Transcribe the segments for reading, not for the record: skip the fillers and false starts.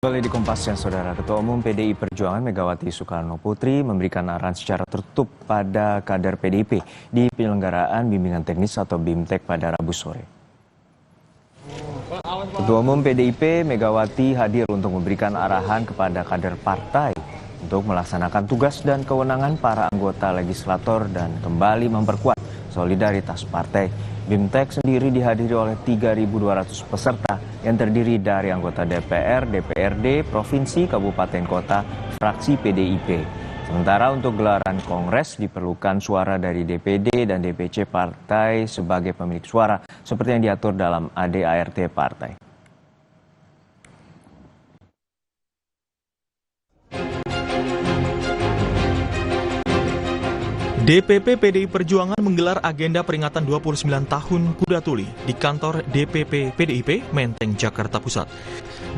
Kembali di Kompas Siang, Saudara. Ketua Umum PDI Perjuangan Megawati Soekarno Putri memberikan arahan secara tertutup pada kader PDIP di penyelenggaraan bimbingan teknis atau BIMTEK pada Rabu sore. Ketua Umum PDIP Megawati hadir untuk memberikan arahan kepada kader partai untuk melaksanakan tugas dan kewenangan para anggota legislator dan kembali memperkuat solidaritas partai. BIMTEK sendiri dihadiri oleh 3.200 peserta yang terdiri dari anggota DPR, DPRD, Provinsi, Kabupaten Kota, fraksi PDIP. Sementara untuk gelaran kongres diperlukan suara dari DPD dan DPC partai sebagai pemilik suara seperti yang diatur dalam ADART partai. DPP PDI Perjuangan menggelar agenda peringatan 29 tahun Kuda Tuli di kantor DPP PDIP Menteng, Jakarta Pusat.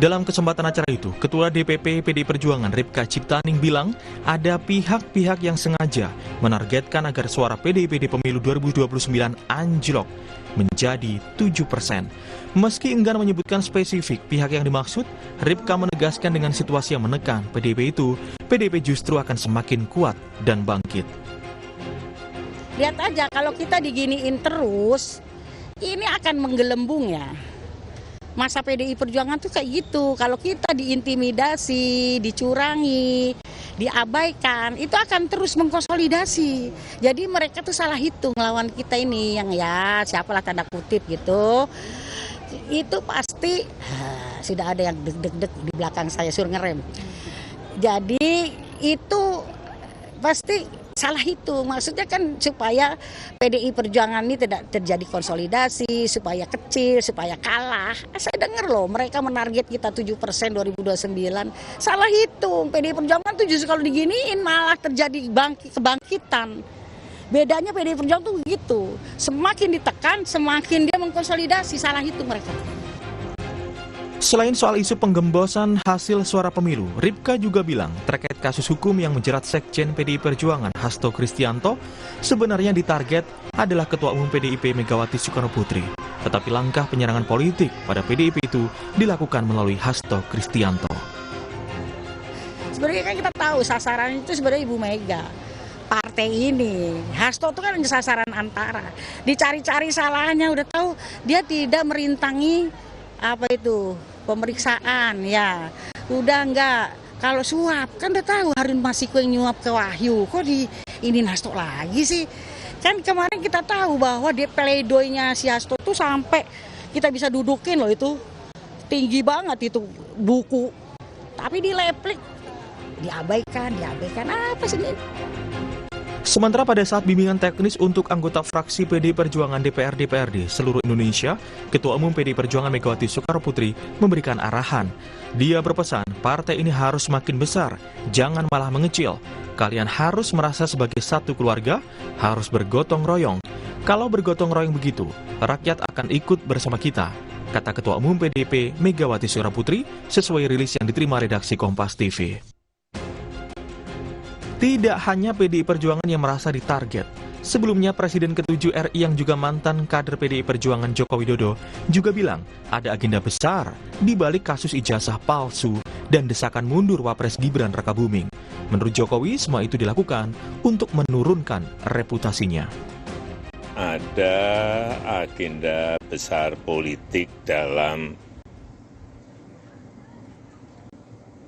Dalam kesempatan acara itu, Ketua DPP PDI Perjuangan Ripka Ciptaning bilang ada pihak-pihak yang sengaja menargetkan agar suara PDIP di pemilu 2029 anjlok menjadi 7%. Meski enggan menyebutkan spesifik pihak yang dimaksud, Ripka menegaskan dengan situasi yang menekan PDIP itu, PDIP justru akan semakin kuat dan bangkit. Lihat aja kalau kita diginiin terus, ini akan menggelembung ya. Masa PDI Perjuangan tuh kayak gitu, kalau kita diintimidasi, dicurangi, diabaikan, itu akan terus mengkonsolidasi. Jadi mereka tuh salah hitung lawan kita ini, yang ya siapalah tanda kutip gitu. Itu pasti sudah ada yang deg-deg di belakang saya suruh ngerem. Jadi itu pasti salah hitung, maksudnya kan supaya PDI Perjuangan ini tidak terjadi konsolidasi, supaya kecil, supaya kalah. Saya dengar loh mereka menarget kita 7% 2029. Salah hitung, PDI Perjuangan tuh justru kalau diginiin malah terjadi kebangkitan. Bedanya PDI Perjuangan tuh gitu, semakin ditekan semakin dia mengkonsolidasi, salah hitung mereka. Selain soal isu penggembosan hasil suara pemilu, Ripka juga bilang terkait kasus hukum yang menjerat Sekjen PDI Perjuangan Hasto Kristianto sebenarnya ditarget adalah Ketua Umum PDIP Megawati Soekarno Putri. Tetapi langkah penyerangan politik pada PDIP itu dilakukan melalui Hasto Kristianto. Sebenarnya kan kita tahu sasaran itu sebenarnya Ibu Mega. Partai ini, Hasto itu kan sasaran antara. Dicari-cari salahnya, udah tahu dia tidak merintangi pemeriksaan ya, udah enggak. Kalau suap kan udah tahu Harun Masiku yang nyuap ke Wahyu, kok ini Hasto lagi sih? Kan kemarin kita tahu bahwa dia pleidoynya si Hasto tuh sampai kita bisa dudukin loh, itu tinggi banget itu buku, tapi dileplik, diabaikan apa sih ini? Sementara pada saat bimbingan teknis untuk anggota fraksi PDI Perjuangan DPR-DPRD seluruh Indonesia, Ketua Umum PDI Perjuangan Megawati Soekarno Putri memberikan arahan. Dia berpesan, partai ini harus makin besar, jangan malah mengecil. Kalian harus merasa sebagai satu keluarga, harus bergotong royong. Kalau bergotong royong begitu, rakyat akan ikut bersama kita, kata Ketua Umum PDIP Megawati Soekarno Putri sesuai rilis yang diterima redaksi Kompas TV. Tidak hanya PDI Perjuangan yang merasa ditarget. Sebelumnya Presiden ke-7 RI yang juga mantan kader PDI Perjuangan Joko Widodo juga bilang ada agenda besar di balik kasus ijazah palsu dan desakan mundur Wapres Gibran Rakabuming. Menurut Jokowi, semua itu dilakukan untuk menurunkan reputasinya. Ada agenda besar politik dalam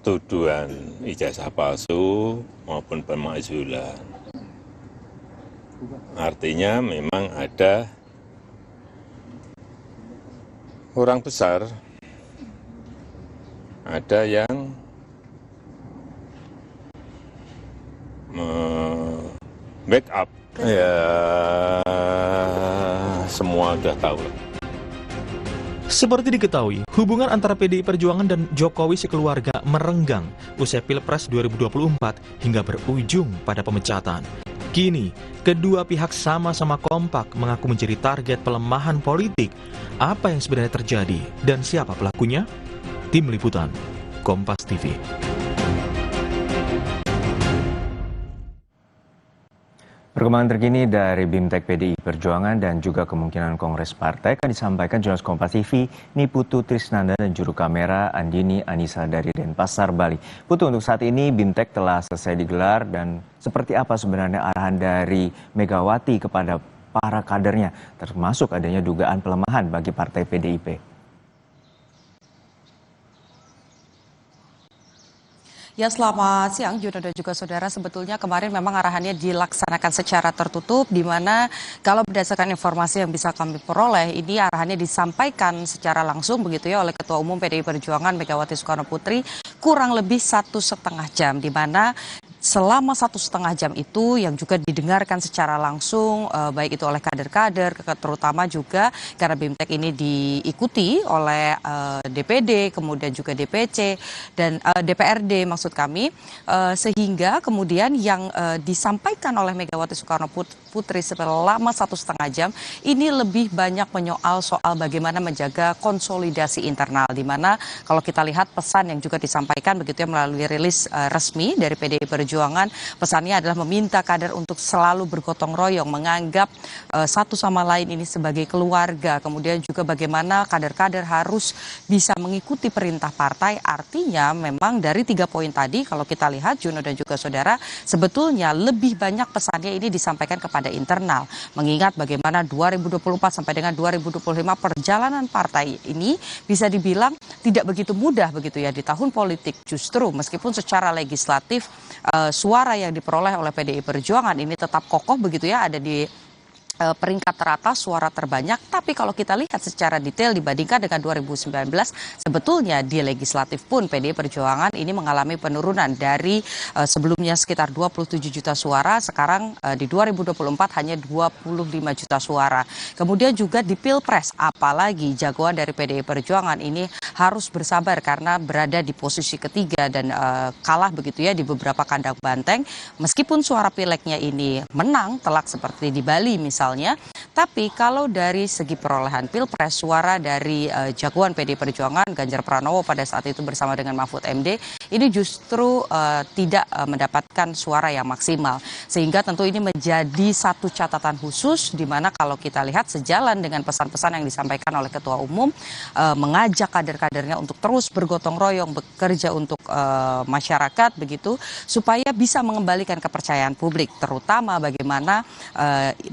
tuduhan ijazah palsu maupun pemakzulan. Artinya memang ada orang besar, ada yang backup. Ya, semua sudah tahu. Seperti diketahui, hubungan antara PDI Perjuangan dan Jokowi sekeluarga merenggang usai Pilpres 2024 hingga berujung pada pemecatan. Kini, kedua pihak sama-sama kompak mengaku menjadi target pelemahan politik. Apa yang sebenarnya terjadi dan siapa pelakunya? Tim Liputan, Kompas TV. Perkembangan terkini dari BIMTEK PDI Perjuangan dan juga kemungkinan Kongres Partai akan disampaikan jurnalis Kompas TV Niputu Trisnanda dan juru kamera Andini Anissa dari Denpasar, Bali. Putu, untuk saat ini BIMTEK telah selesai digelar dan seperti apa sebenarnya arahan dari Megawati kepada para kadernya, termasuk adanya dugaan pelemahan bagi Partai PDIP? Ya, selamat siang Juno dan juga saudara. Sebetulnya kemarin memang arahannya dilaksanakan secara tertutup, di mana kalau berdasarkan informasi yang bisa kami peroleh, ini arahannya disampaikan secara langsung begitu ya oleh Ketua Umum PDI Perjuangan Megawati Soekarno Putri kurang lebih 1,5 jam, di mana selama 1,5 jam itu yang juga didengarkan secara langsung baik itu oleh kader-kader, terutama juga karena BIMTEK ini diikuti oleh DPD, kemudian juga DPC dan DPRD maksud kami, sehingga kemudian yang disampaikan oleh Megawati Soekarno Putri selama 1,5 jam ini lebih banyak menyoal soal bagaimana menjaga konsolidasi internal, di mana kalau kita lihat pesan yang juga disampaikan begitu ya melalui rilis resmi dari PDI Perjuangan, pesannya adalah meminta kader untuk selalu bergotong royong, menganggap satu sama lain ini sebagai keluarga. Kemudian juga bagaimana kader-kader harus bisa mengikuti perintah partai. Artinya memang dari 3 poin tadi kalau kita lihat Juno dan juga saudara, sebetulnya lebih banyak pesannya ini disampaikan kepada internal. Mengingat bagaimana 2024 sampai dengan 2025 perjalanan partai ini bisa dibilang tidak begitu mudah begitu ya di tahun politik. Justru meskipun secara legislatif suara yang diperoleh oleh PDI Perjuangan ini tetap kokoh begitu ya, ada di peringkat teratas suara terbanyak, tapi kalau kita lihat secara detail dibandingkan dengan 2019, sebetulnya di legislatif pun PDI Perjuangan ini mengalami penurunan dari sebelumnya sekitar 27 juta suara, sekarang di 2024 hanya 25 juta suara. Kemudian juga di Pilpres, apalagi jagoan dari PDI Perjuangan ini harus bersabar karena berada di posisi ketiga dan kalah begitu ya di beberapa kandang banteng, meskipun suara pileknya ini menang telak seperti di Bali misalnya. Tapi kalau dari segi perolehan Pilpres, suara dari jagoan PDI Perjuangan Ganjar Pranowo pada saat itu bersama dengan Mahfud MD ini justru tidak mendapatkan suara yang maksimal. Sehingga tentu ini menjadi satu catatan khusus, di mana kalau kita lihat sejalan dengan pesan-pesan yang disampaikan oleh Ketua Umum, mengajak kader-kadernya untuk terus bergotong royong, bekerja untuk masyarakat begitu, supaya bisa mengembalikan kepercayaan publik, terutama bagaimana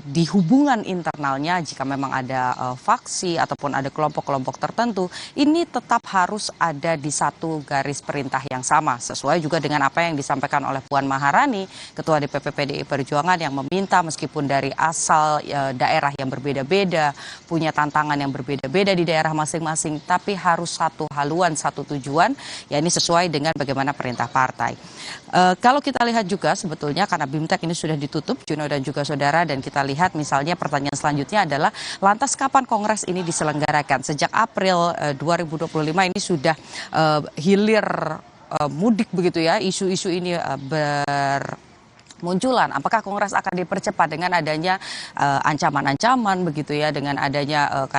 di hubungan internalnya jika memang ada faksi ataupun ada kelompok-kelompok tertentu, ini tetap harus ada di satu garis perintah yang sama, sesuai juga dengan apa yang disampaikan oleh Puan Maharani, Ketua DPP PDI Perjuangan, yang meminta meskipun dari asal daerah yang berbeda-beda, punya tantangan yang berbeda-beda di daerah masing-masing, tapi harus satu haluan, satu tujuan, ya ini sesuai dengan bagaimana perintah partai. Kalau kita lihat juga sebetulnya karena BIMTEK ini sudah ditutup, Juno dan juga saudara, dan kita lihat misalnya pertanyaan selanjutnya adalah lantas kapan Kongres ini diselenggarakan? Sejak April 2025 ini sudah hilir mudik begitu ya, isu-isu ini munculan. Apakah Kongres akan dipercepat dengan adanya ancaman-ancaman begitu ya, dengan adanya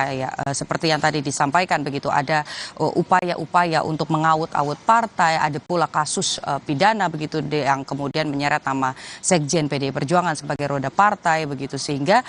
seperti yang tadi disampaikan begitu, ada upaya-upaya untuk mengaut-aut partai, ada pula kasus pidana begitu yang kemudian menyeret nama Sekjen PDI Perjuangan sebagai roda partai begitu, sehingga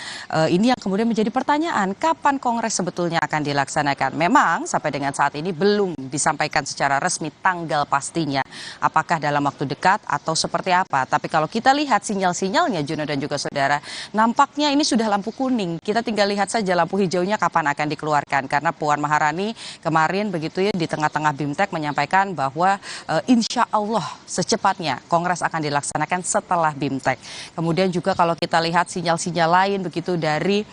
ini yang kemudian menjadi pertanyaan, kapan Kongres sebetulnya akan dilaksanakan? Memang sampai dengan saat ini belum disampaikan secara resmi tanggal pastinya, apakah dalam waktu dekat atau seperti apa. Tapi kalau kita lihat sinyal-sinyalnya Juno dan juga saudara, nampaknya ini sudah lampu kuning. Kita tinggal lihat saja lampu hijaunya kapan akan dikeluarkan, karena Puan Maharani kemarin begitu ya di tengah-tengah BIMTEK menyampaikan bahwa insya Allah secepatnya Kongres akan dilaksanakan setelah BIMTEK. Kemudian juga kalau kita lihat sinyal-sinyal lain begitu dari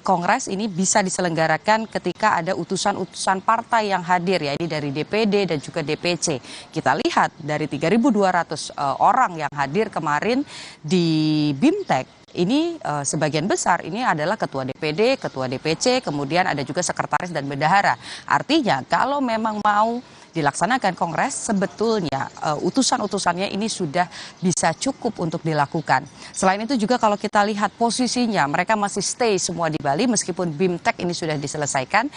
Kongres ini bisa diselenggarakan ketika ada utusan-utusan partai yang hadir, ya ini dari DPD dan juga DPC. Kita lihat dari 3.200 orang yang hadir kemarin di BIMTEK, ini sebagian besar ini adalah ketua DPD, ketua DPC, kemudian ada juga sekretaris dan bendahara. Artinya kalau memang mau dilaksanakan Kongres, sebetulnya utusan-utusannya ini sudah bisa cukup untuk dilakukan. Selain itu juga kalau kita lihat posisinya, mereka masih stay semua di Bali meskipun BIMTEK ini sudah diselesaikan.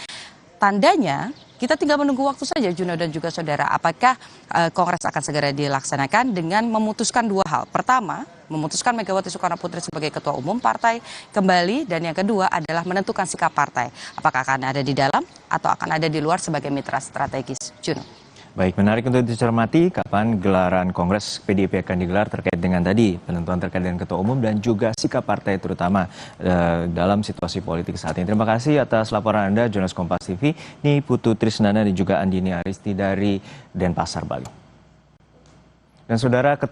Tandanya Kita tinggal menunggu waktu saja, Juno dan juga saudara, apakah Kongres akan segera dilaksanakan dengan memutuskan dua hal. Pertama, memutuskan Megawati Soekarno Putri sebagai Ketua Umum Partai kembali, dan yang kedua adalah menentukan sikap partai. Apakah akan ada di dalam atau akan ada di luar sebagai mitra strategis. Juno. Baik, menarik untuk dicermati kapan gelaran Kongres PDIP akan digelar terkait dengan tadi penentuan terkait dengan Ketua Umum dan juga sikap partai terutama dalam situasi politik saat ini. Terima kasih atas laporan Anda, jurnalis Kompas TV, ini Putu Trisnanda dan juga Andini Aristi dari Denpasar, Bali. Dan saudara,